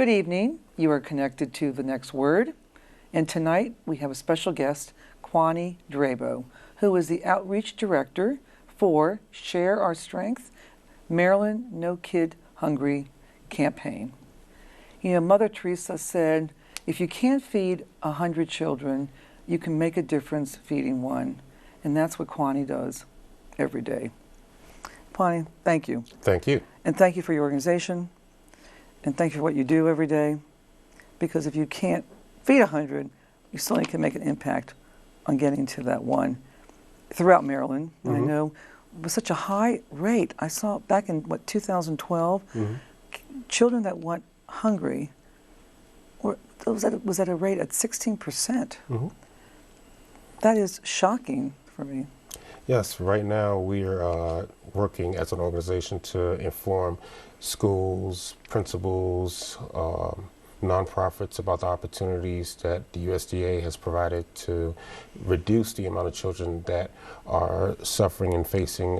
Good evening. You are connected to The Next Word, and tonight we have a special guest, Kwane Drabo, who is the Outreach Director for Share Our Strength, Maryland No Kid Hungry campaign. You know, Mother Teresa said, if you can't feed 100 children, you can make a difference feeding one. And that's what Kwane does every day. Kwane, thank you. Thank you. And thank you for your organization. And thank you for what you do every day. Because if you can't feed 100, you certainly can make an impact on getting to that one throughout Maryland. And I know it was such a high rate. I saw back in, 2012, children that went hungry was at a rate at 16%. That is shocking for me. Yes, right now we are working as an organization to inform schools, principals, nonprofits about the opportunities that the USDA has provided to reduce the amount of children that are suffering and facing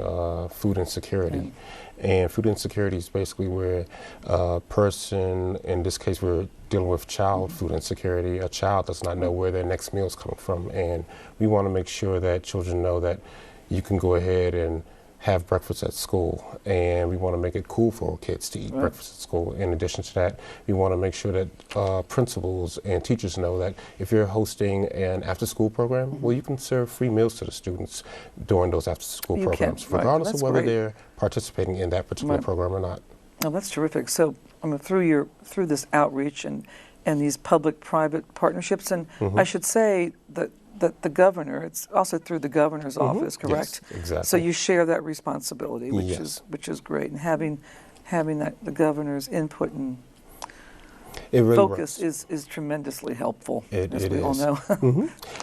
food insecurity. And food insecurity is basically where a person, in this case we're dealing with child food insecurity, a child does not know where their next meal is coming from. And we want to make sure that children know that you can go ahead and have breakfast at school, and we want to make it cool for kids to eat breakfast at school. In addition to that, we want to make sure that principals and teachers know that if you're hosting an after-school program, well, you can serve free meals to the students during those after-school programs, regardless of whether they're participating in that particular program or not. Oh, that's terrific. So, through this outreach and these public-private partnerships, and I should say that the governor, it's also through the governor's office, correct? Yes, exactly. So you share that responsibility, which is great, and having the governor's input and focus is tremendously helpful, as we all know.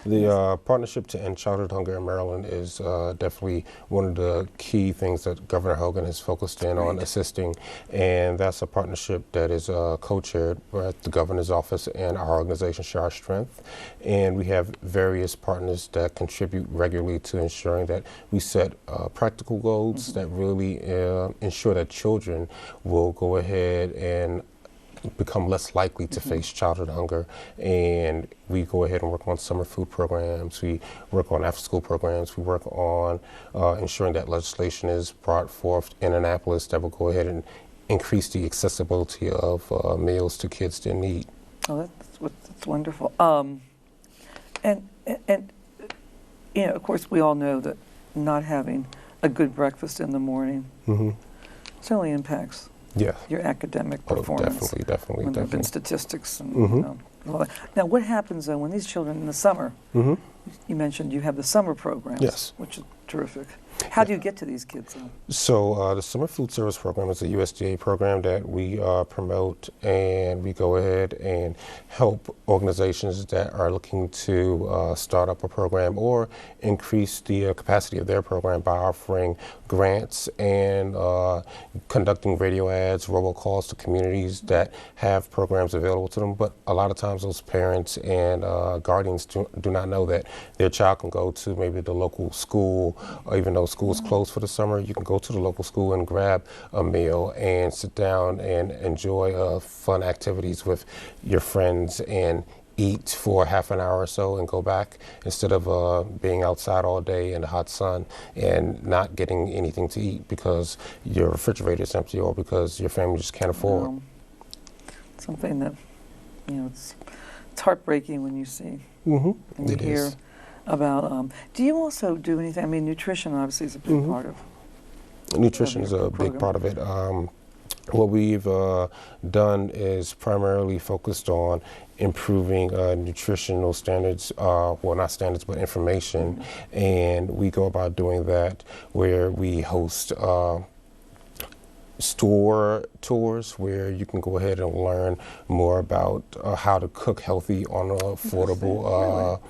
The Partnership to End Childhood Hunger in Maryland is definitely one of the key things that Governor Hogan has focused in on assisting, and that's a partnership that is co-chaired at the governor's office and our organization, Share Our Strength. And we have various partners that contribute regularly to ensuring that we set practical goals that really ensure that children will go ahead and become less likely to face childhood hunger. And we go ahead and work on summer food programs, we work on after-school programs, we work on ensuring that legislation is brought forth in Annapolis that will go ahead and increase the accessibility of meals to kids in need. Oh, that's wonderful. And you know, of course, we all know that not having a good breakfast in the morning certainly impacts your academic performance. Definitely. There have been statistics. And, you know, all that. Now, what happens though when these children in the summer? You mentioned you have the summer programs, which is terrific. How do you get to these kids though? So the Summer Food Service Program is a USDA program that we promote, and we go ahead and help organizations that are looking to start up a program or increase the capacity of their program by offering grants and conducting radio ads, robocalls to communities that have programs available to them. But a lot of times those parents and guardians do not know that their child can go to maybe the local school, or even though school is closed for the summer, you can go to the local school and grab a meal and sit down and enjoy fun activities with your friends and eat for half an hour or so and go back, instead of being outside all day in the hot sun and not getting anything to eat because your refrigerator is empty or because your family just can't afford. Something that, you know, it's heartbreaking when you see and you hear about. Do you also do anything? I mean, nutrition obviously is a big part of. Nutrition is a big part of it. What we've done is primarily focused on improving nutritional standards, well, not standards, but information. And we go about doing that where we host store tours where you can go ahead and learn more about how to cook healthy on an affordable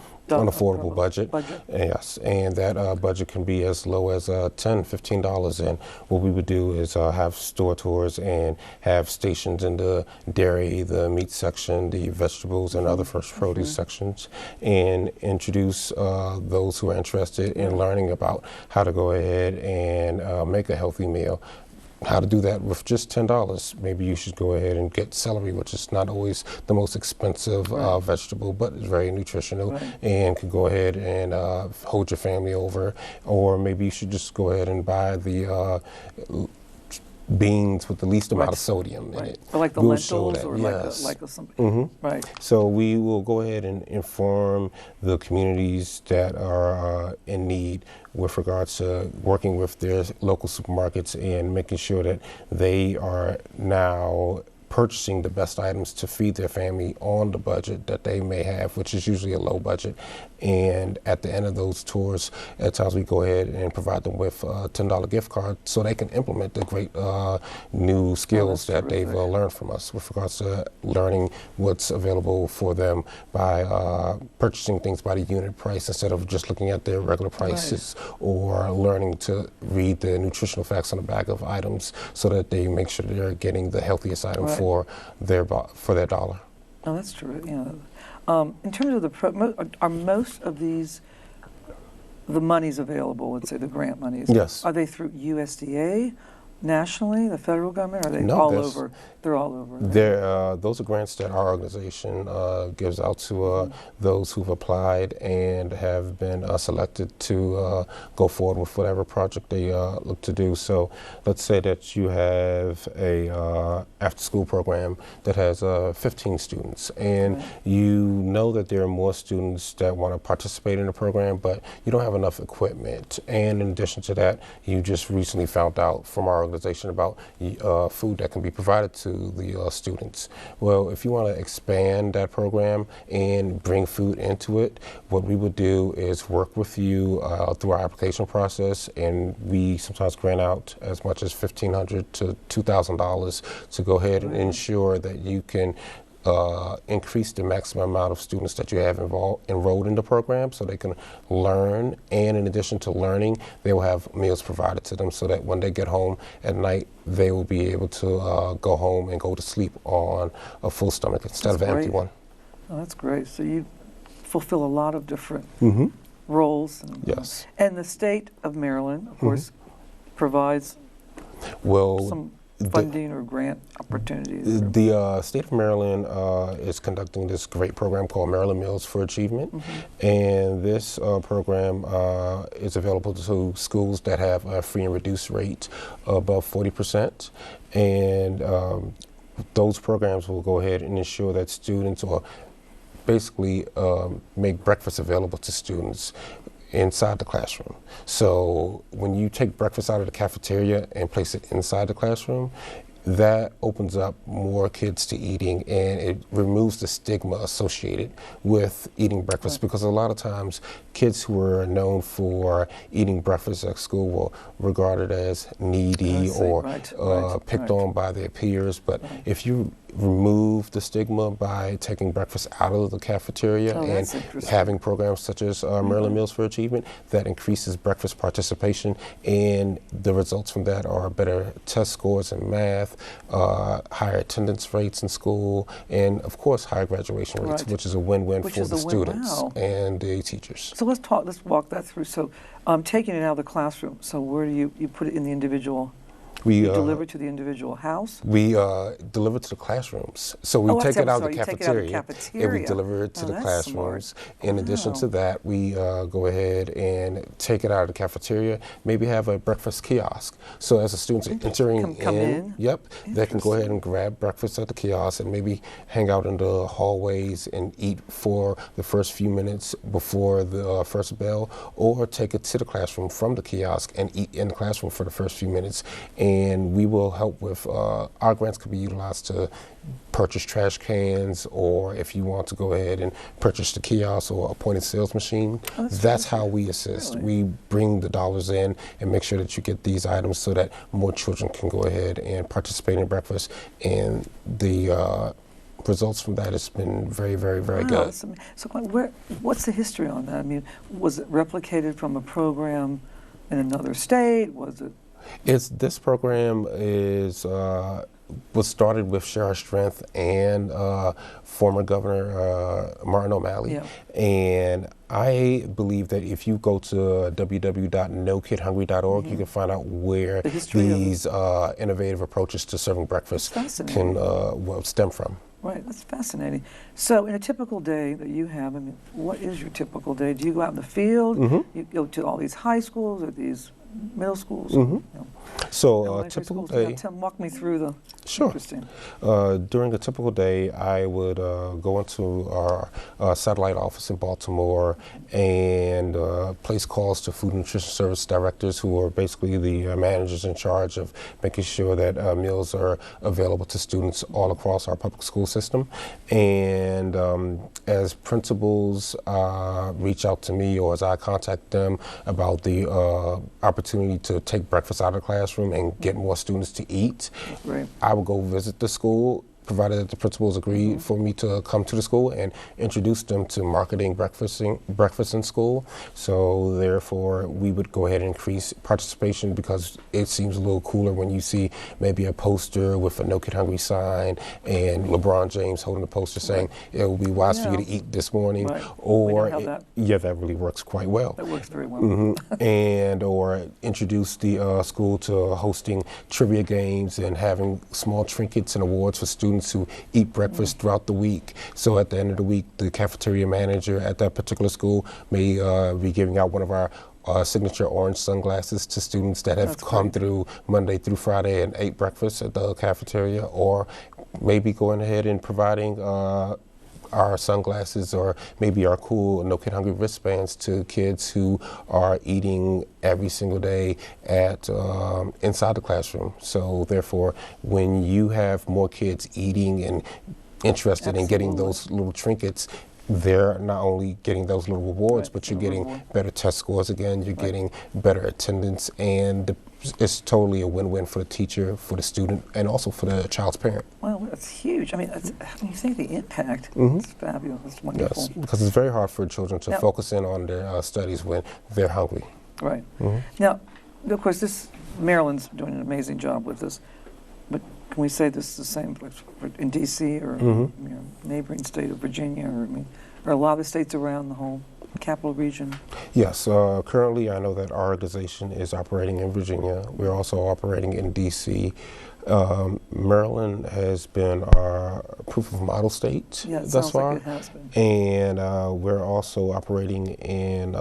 budget. Yes, and that budget can be as low as $10, $15. And what we would do is have store tours and have stations in the dairy, the meat section, the vegetables, and other fresh produce sections, and introduce those who are interested in learning about how to go ahead and make a healthy meal how to do that with just $10. Maybe you should go ahead and get celery, which is not always the most expensive vegetable, but it's very nutritional, and can go ahead and hold your family over. Or maybe you should just go ahead and buy the beans with the least amount of sodium in it. Or like the lentils, or like something. Right. So we will go ahead and inform the communities that are in need with regards to working with their local supermarkets and making sure that they are now purchasing the best items to feed their family on the budget that they may have, which is usually a low budget. And at the end of those tours, at times we go ahead and provide them with a $10 gift card so they can implement the great new skills that they've learned from us with regards to learning what's available for them by purchasing things by the unit price instead of just looking at their regular prices, or learning to read the nutritional facts on the back of items so that they make sure they're getting the healthiest item for their dollar. Oh, that's true. In terms of are most of these the monies available? Let's say the grant monies. Yes. Are they through USDA, nationally, the federal government? Are they all over? They're all over. Those are grants that our organization gives out to those who've applied and have been selected to go forward with whatever project they look to do. So let's say that you have a after-school program that has 15 students, and you know that there are more students that want to participate in the program, but you don't have enough equipment. And in addition to that, you just recently found out from our organization about food that can be provided to the students. Well, if you want to expand that program and bring food into it, what we would do is work with you through our application process, and we sometimes grant out as much as $1,500 to $2,000 to go ahead and ensure that you can increase the maximum amount of students that you have enrolled in the program so they can learn, and in addition to learning, they will have meals provided to them so that when they get home at night, they will be able to go home and go to sleep on a full stomach instead of an empty one. Oh, that's great. So you fulfill a lot of different roles. Yes. And the state of Maryland, of course, provides some funding or grant opportunities? The state of Maryland is conducting this great program called Maryland Meals for Achievement, and this program is available to schools that have a free and reduced rate above 40%, and those programs will go ahead and ensure that students, or basically make breakfast available to students inside the classroom. So when you take breakfast out of the cafeteria and place it inside the classroom, that opens up more kids to eating, and it removes the stigma associated with eating breakfast, because a lot of times kids who are known for eating breakfast at school were regarded as needy or picked on by their peers. But if you remove the stigma by taking breakfast out of the cafeteria and having programs such as Maryland Meals for Achievement, that increases breakfast participation, and the results from that are better test scores in math, higher attendance rates in school, and of course higher graduation rates, which is a win-win for the students and the teachers. So let's walk that through. So taking it out of the classroom, so where do you put it in the individual? We deliver to the individual house? We deliver to the classrooms. So we take it out of the cafeteria and we deliver it to the classrooms. In addition to that, we go ahead and take it out of the cafeteria, maybe have a breakfast kiosk. So as the students are entering in, they can go ahead and grab breakfast at the kiosk and maybe hang out in the hallways and eat for the first few minutes before the first bell, or take it to the classroom from the kiosk and eat in the classroom for the first few minutes. And we will help with, our grants could be utilized to purchase trash cans, or if you want to go ahead and purchase the kiosk or a point of sales machine. That's how we assist. We bring the dollars in and make sure that you get these items so that more children can go ahead and participate in breakfast. And the results from that has been very, very, very good. So what's the history on that? I mean, was it replicated from a program in another state? Was it? This program is was started with Share Our Strength and former Governor Martin O'Malley. Yeah. And I believe that if you go to www.nokidhungry.org, you can find out where these innovative approaches to serving breakfast can stem from. Right, that's fascinating. So in a typical day that you have, I mean, what is your typical day? Do you go out in the field? You go to all these high schools or these middle schools? You know, so a typical day. Walk me through the. Sure. Interesting. During a typical day, I would go into our satellite office in Baltimore and place calls to food and nutrition service directors, who are basically the managers in charge of making sure that meals are available to students all across our public school system. And as principals reach out to me, or as I contact them about the opportunity to take breakfast out of the classroom and get more students to eat, I would go visit the school, provided that the principals agreed for me to come to the school and introduce them to marketing breakfast in school. So therefore, we would go ahead and increase participation, because it seems a little cooler when you see maybe a poster with a No Kid Hungry sign and LeBron James holding the poster saying, it will be wise for you to eat this morning. Or, that really works quite well. That works very well. And or introduce the school to hosting trivia games and having small trinkets and awards for students who eat breakfast throughout the week. So at the end of the week, the cafeteria manager at that particular school may be giving out one of our signature orange sunglasses to students that have come through Monday through Friday and ate breakfast at the cafeteria, or maybe going ahead and providing our sunglasses or maybe our cool No Kid Hungry wristbands to kids who are eating every single day at inside the classroom. So therefore, when you have more kids eating and interested in getting those little trinkets, they're not only getting those little rewards, but you're getting better test scores again, you're getting better attendance, and it's totally a win-win for the teacher, for the student, and also for the child's parent. Well, that's huge. I mean, when you think the impact, it's fabulous. It's wonderful. Yes, because it's very hard for children to focus in on their studies when they're hungry. Right. Now, of course, Maryland's doing an amazing job with this, but can we say this is the same in D.C. or neighboring state of Virginia, or a lot of the states around the whole capital region? Yes, currently I know that our organization is operating in Virginia. We're also operating in D.C. Maryland has been our proof of model state thus far. Like it has been. And we're also operating in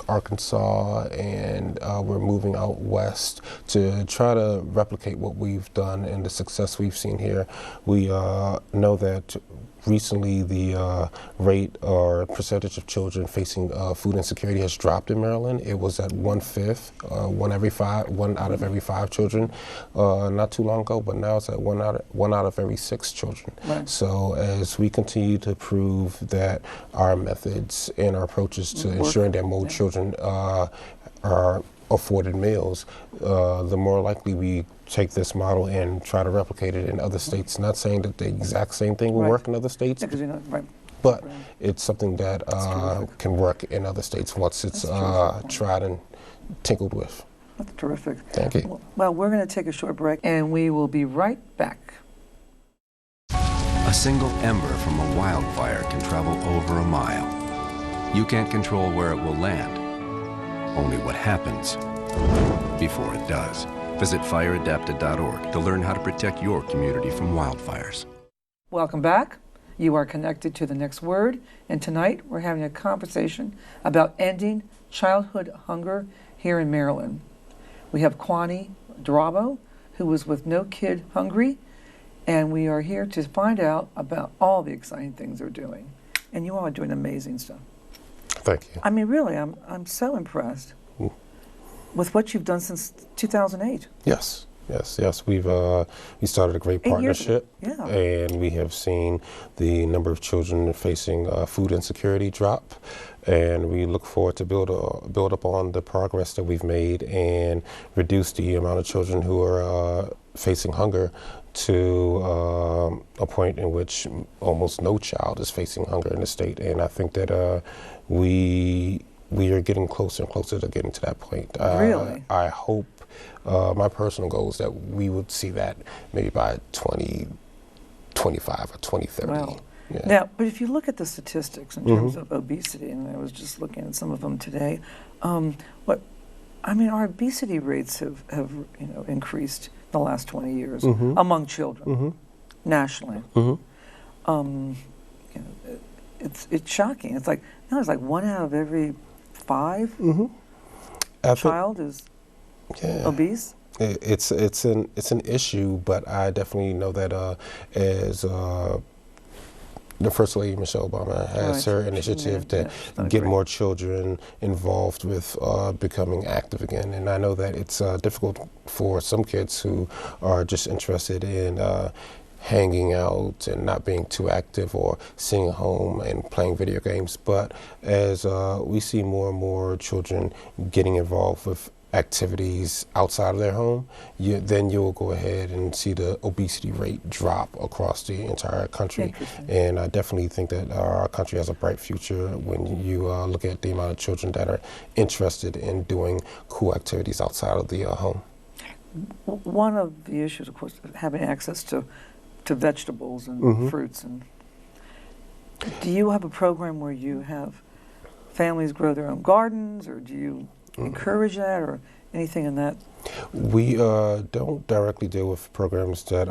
Arkansas, and we're moving out west to try to replicate what we've done and the success we've seen here. We know that recently the rate or percentage of children facing food insecurity has dropped in Maryland. It was at 1/5, one out of every 5 children not too long ago, but now it's at one out of every 6 children. So as we continue to prove that our methods and our approaches to ensuring that more children are afforded meals, the more likely we take this model and try to replicate it in other states. Not saying that the exact same thing will work in other states, but it's something that can work in other states once it's tried and tinkled with. That's terrific. Thank you. Well, we're going to take a short break, and we will be right back. A single ember from a wildfire can travel over a mile. You can't control where it will land, only what happens before it does. Visit fireadapted.org to learn how to protect your community from wildfires. Welcome back. You are connected to The Next Word, and tonight we're having a conversation about ending childhood hunger here in Maryland. We have Kwane Drabo, who was with No Kid Hungry, and we are here to find out about all the exciting things they're doing. And you all are doing amazing stuff. Thank you. I mean, really, I'm so impressed with what you've done since 2008. Yes. We started a great partnership, and we have seen the number of children facing food insecurity drop, and we look forward to build upon the progress that we've made and reduce the amount of children who are facing hunger to a point in which almost no child is facing hunger in the state. And I think that we are getting closer and closer to getting to that point. Really? I hope My personal goal is that we would see that maybe by 2025 or 2030. Wow. Yeah. Now, but if you look at the statistics in terms of obesity, and I was just looking at some of them today, our obesity rates have increased in the last 20 years among children nationally. It's shocking. It's like it's like 1 out of every 5 child is obese. It's an issue, but I definitely know that as the First Lady Michelle Obama has her initiative to get more children involved with becoming active again, and I know that it's difficult for some kids who are just interested in hanging out and not being too active or sitting at home and playing video games. But as we see more and more children getting involved with activities outside of their home, then you'll go ahead and see the obesity rate drop across the entire country. And I definitely think that our country has a bright future when you look at the amount of children that are interested in doing cool activities outside of the home. One of the issues, of course, is having access to vegetables and fruits. And do you have a program where you have families grow their own gardens, or do you encourage that, or anything in that? We don't directly deal with programs that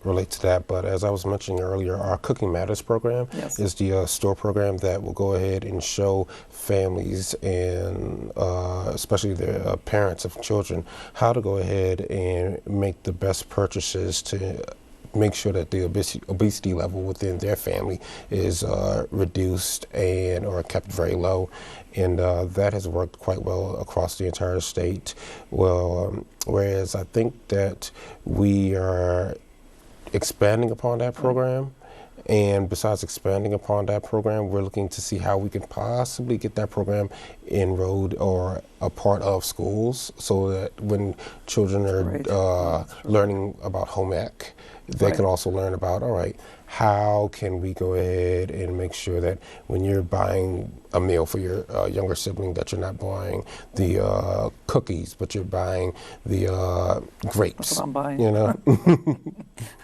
relate to that, but as I was mentioning earlier, our Cooking Matters program is the store program that will go ahead and show families and especially the parents of children how to go ahead and make the best purchases to make sure that the obesity level within their family is reduced and or kept very low. And that has worked quite well across the entire state. Well, whereas I think that we are expanding upon that program. And besides expanding upon that program, we're looking to see how we can possibly get that program enrolled or a part of schools, so that when children are learning about home ec, they can also learn about, all right, how can we go ahead and make sure that when you're buying a meal for your younger sibling, that you're not buying the cookies, but you're buying the grapes. That's what I'm buying. You know?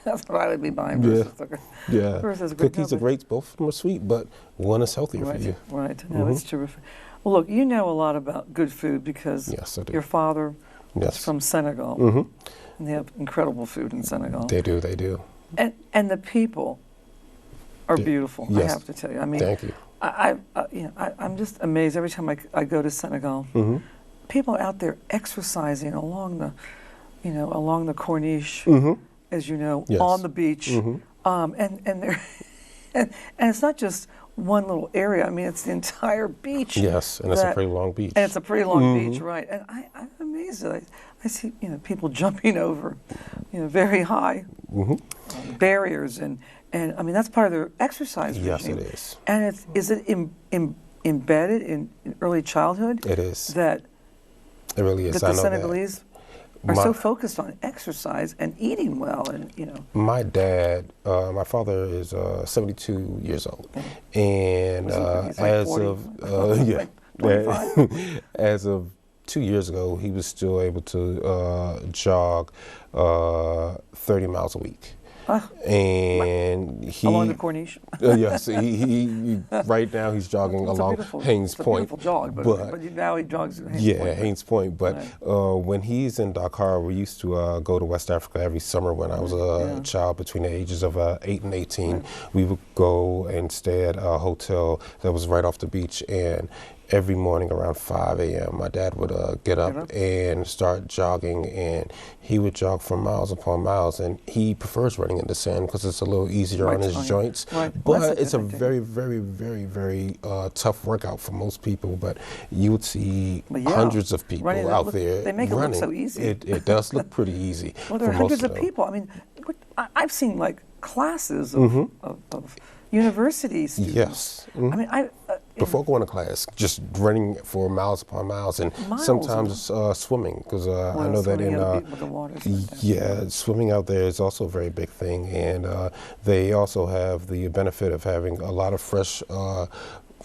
That's what I would be buying. Versus cookies and grapes, both of them are sweet, but one is healthier for you. Right. No, that's terrific. Well, look, you know a lot about good food because your father is from Senegal. And they have incredible food in Senegal. They do. And the people are beautiful. I have to tell you. I mean, thank you. I'm just amazed every time I go to Senegal. People out there exercising along the Corniche, as you know, on the beach, and they're and it's not just one little area. I mean, it's the entire beach. Yes, and it's a pretty long beach. And it's a pretty long beach, right? And I'm amazed. I see people jumping over very high barriers, and I mean that's part of their exercise regime. Yes, it is. And is it embedded in early childhood? It is. That it really is. That the Senegalese are so focused on exercise and eating well, and My dad, my father is 72 years old, and as of as of 2 years ago, he was still able to jog 30 miles a week. And he along the Corniche. Yes, he right now he's jogging along Haynes Point. It's a beautiful jog, but now he jogs at Haynes Point. Haynes Point. But when he's in Dakar, we used to go to West Africa every summer when I was a child between the ages of 8 and 18. We would go and stay at a hotel that was right off the beach, and every morning around 5 a.m. my dad would get up and start jogging, and he would jog for miles upon miles, and he prefers running in the sand because it's a little easier on his joints. But it's a very, very, very, very tough workout for most people. But you would see hundreds of people out there they make running. It look so easy. It does look pretty easy. Well, there are hundreds of people. I mean, I've seen like classes of university students. Yes. I mean, before going to class, just running for miles upon miles, and sometimes swimming, because I know that in swimming out there is also a very big thing, and they also have the benefit of having a lot of fresh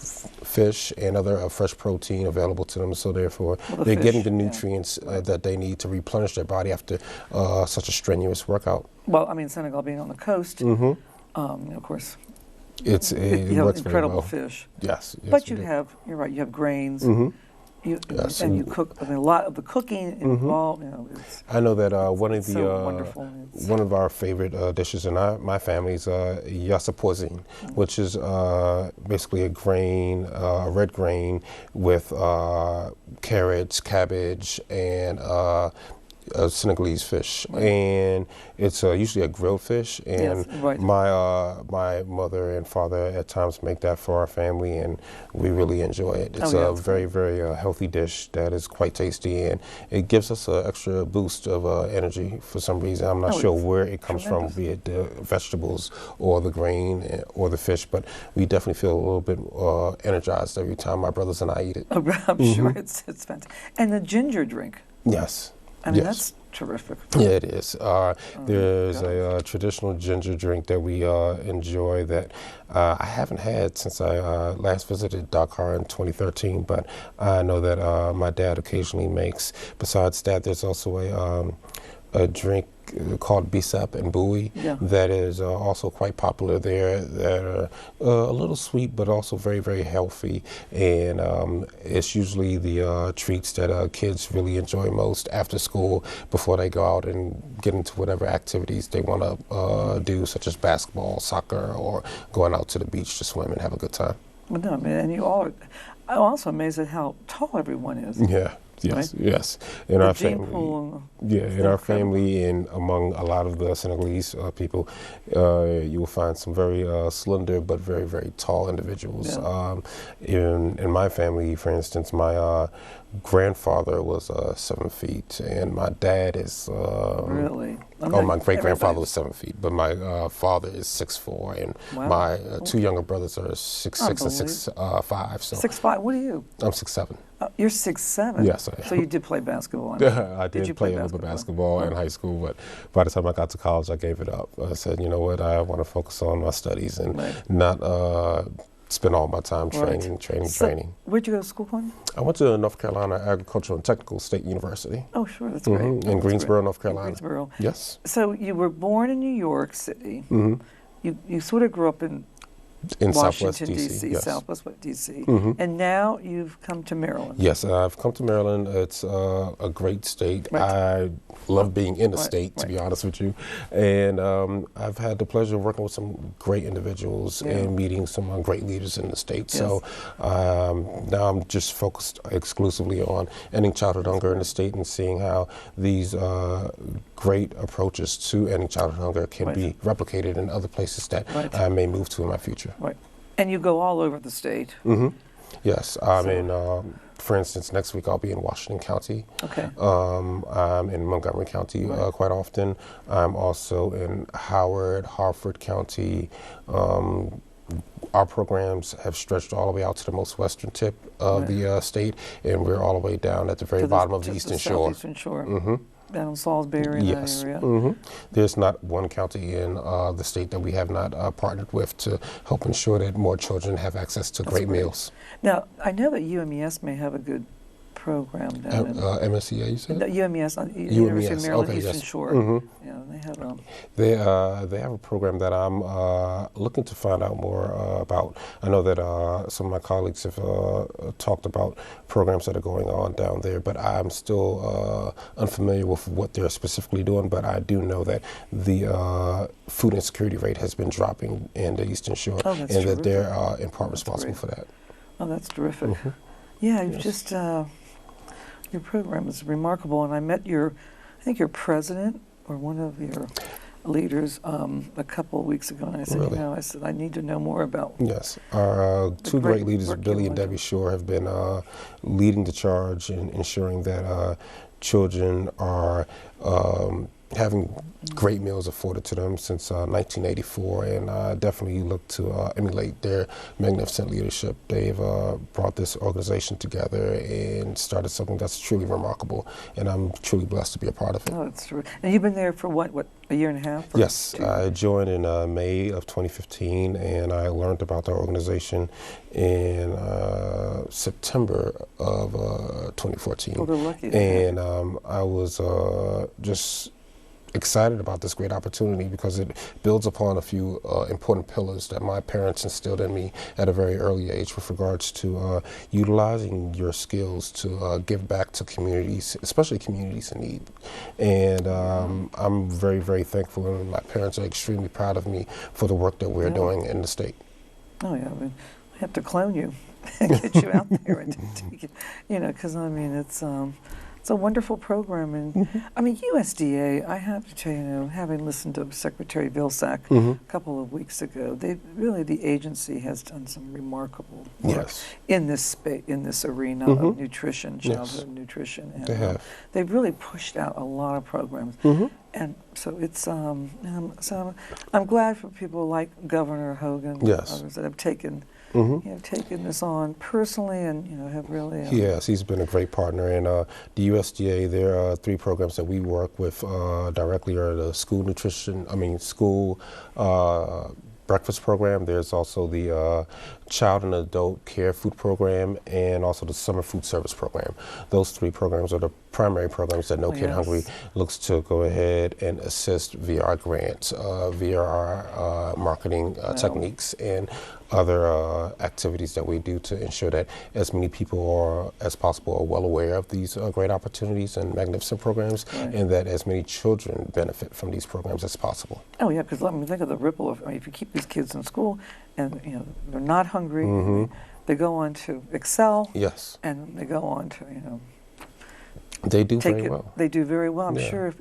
fish and other fresh protein available to them, so therefore they're getting the nutrients that they need to replenish their body after such a strenuous workout. Well, I mean, Senegal being on the coast, of course, it you works have very incredible well. fish. Yes, But you're right, you have grains. And you cook. I mean, a lot of the cooking involved. I know that one of so our favorite dishes in my family is yasapoizing, which is basically a red grain with carrots, cabbage, and Senegalese fish, and it's usually a grilled fish. And my mother and father at times make that for our family, and we really enjoy it. It's a very, very healthy dish that is quite tasty, and it gives us an extra boost of energy for some reason. I'm not sure where it comes from, be it the vegetables or the grain or the fish, but we definitely feel a little bit energized every time my brothers and I eat it. I'm sure it's fantastic. And the ginger drink. Yes. I mean, that's terrific. Yeah, it is. There's a traditional ginger drink that we enjoy that I haven't had since I last visited Dakar in 2013, but I know that my dad occasionally makes. Besides that, there's also a drink called Bisap and Bowie that is also quite popular there, that are a little sweet but also very, very healthy, and it's usually the treats that kids really enjoy most after school before they go out and get into whatever activities they want to do, such as basketball, soccer, or going out to the beach to swim and have a good time. Well, no, I mean, and I'm also amazed at how tall everyone is. Yeah. Yes, right? yes. In our family, in our family, and among a lot of the Senegalese people, you will find some very slender but very, very tall individuals. In my family, for instance, my grandfather was 7 feet, and my dad is really. My great grandfather was 7 feet, but my father is 6'4", and my two younger brothers are 6'6" and 6'5". So 6'5". What are you? I'm 6'7". You're 6'7". Yes, I am. So you did play basketball. I did play a little bit of basketball in high school, but by the time I got to college, I gave it up. I said, you know what, I want to focus on my studies and not spend all my time training. Where'd you go to school, Kwane? I went to North Carolina Agricultural and Technical State University. Oh, sure, that's great. In Greensboro, North Carolina. Greensboro. Yes. So you were born in New York City. You sort of grew up in Washington, Southwest D.C. Yes. Southwest D.C. And now you've come to Maryland. Yes, I've come to Maryland. It's a great state. I love being in the state, to be honest with you. And I've had the pleasure of working with some great individuals and meeting some great leaders in the state. So now I'm just focused exclusively on ending childhood hunger in the state and seeing how these great approaches to ending childhood hunger can be replicated in other places that I may move to in my future. Right. And you go all over the state. Yes. For instance, next week I'll be in Washington County. Okay. I'm in Montgomery County quite often. I'm also in Howard, Harford County. Our programs have stretched all the way out to the most western tip of the state, and we're all the way down at the very bottom of the Eastern Shore. Eastern Shore. Down in Salisbury, in that area. There's not one county in the state that we have not partnered with to help ensure that more children have access to great meals. Now, I know that UMES may have a good program down in MSCA, you said? UMES, University of Maryland, Eastern Shore. Yeah, they have a program that I'm looking to find out more about. I know that some of my colleagues have talked about programs that are going on down there, but I'm still unfamiliar with what they're specifically doing. But I do know that the food insecurity rate has been dropping in the Eastern Shore, and that they're in part responsible for that. Oh, that's terrific. Yeah, you've just your program is remarkable, and I met I think your president or one of your leaders a couple of weeks ago, and I said, I said, I need to know more about. Yes, our two great leaders, Billy and Debbie Shore, have been leading the charge in ensuring that children are having great meals afforded to them since 1984, and I definitely look to emulate their magnificent leadership. They've brought this organization together and started something that's truly remarkable, and I'm truly blessed to be a part of it. Oh, that's true. And you've been there for what, a year and a half? Yes, I joined in May of 2015, and I learned about the organization in September of 2014. Oh, they're lucky. And I was just excited about this great opportunity because it builds upon a few important pillars that my parents instilled in me at a very early age with regards to utilizing your skills to give back to communities, especially communities in need. And I'm very, very thankful, and my parents are extremely proud of me for the work that we're doing in the state. Oh yeah, we have to clone you and get you out there and take it, because I mean it's a wonderful program, and I mean USDA. I have to tell you, having listened to Secretary Vilsack a couple of weeks ago, the agency has done some remarkable work in this arena of nutrition, childhood nutrition, and they've really pushed out a lot of programs, and so it's so I'm glad for people like Governor Hogan, others that have taken. Taken this on personally, and have really. Yes, he's been a great partner, and the USDA. There are 3 programs that we work with directly. Are the school breakfast program. There's also the child and adult care food program, and also the summer food service program. Those 3 programs are the primary programs that No Kid Hungry looks to go ahead and assist via our grants, via our marketing techniques, and other activities that we do to ensure that as many people as possible are well aware of these great opportunities and magnificent programs, and that as many children benefit from these programs as possible. Oh yeah, because let me think of the ripple of, if you keep these kids in school and they're not hungry, they go on to excel, and they go on to they do very well. They do very well. I'm sure if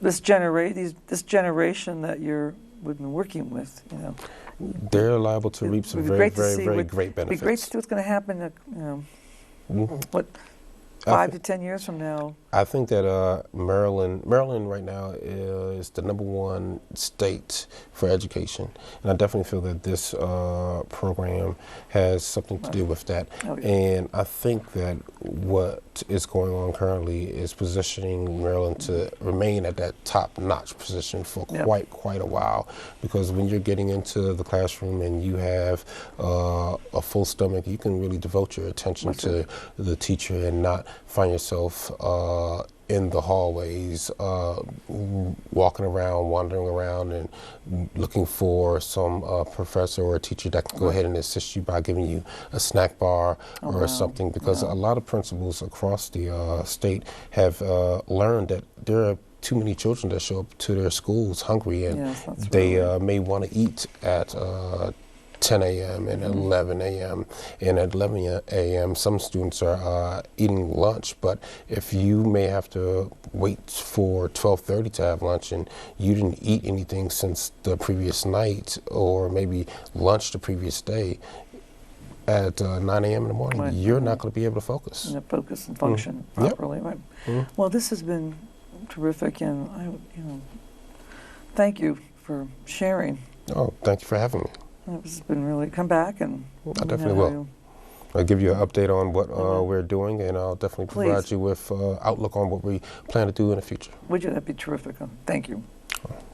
this generation that we've been working with, they're liable to reap some very, very, very great benefits. It'd be great to see what's going to happen. What 5 to 10 years from now. I think that Maryland right now is the #1 state for education, and I definitely feel that this program has something to do with that. And I think that what is going on currently is positioning Maryland to remain at that top-notch position for quite a while, because when you're getting into the classroom and you have a full stomach, you can really devote your attention to the teacher and not find yourself in the hallways, walking around, wandering around, and looking for some professor or a teacher that can go ahead and assist you by giving you a snack bar or something, because a lot of principals across the state have learned that there are too many children that show up to their schools hungry, and they may want to eat at 10 a.m. and 11 a.m. and at 11 a.m. some students are eating lunch, but if you may have to wait for 12:30 to have lunch and you didn't eat anything since the previous night, or maybe lunch the previous day, at 9 a.m. in the morning, you're not going to be able to focus. Focus and function properly, Well, this has been terrific, and I, thank you for sharing. Oh, thank you for having me. It's been really, come back and I definitely will. I'll give you an update on what we're doing, and I'll definitely provide you with outlook on what we plan to do in the future. Would you? That'd be terrific. Thank you.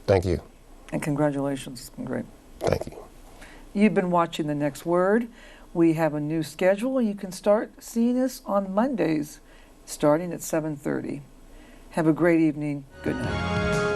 Thank you. And congratulations. It's been great. Thank you. You've been watching The Next Word. We have a new schedule. You can start seeing us on Mondays starting at 7:30. Have a great evening. Good night.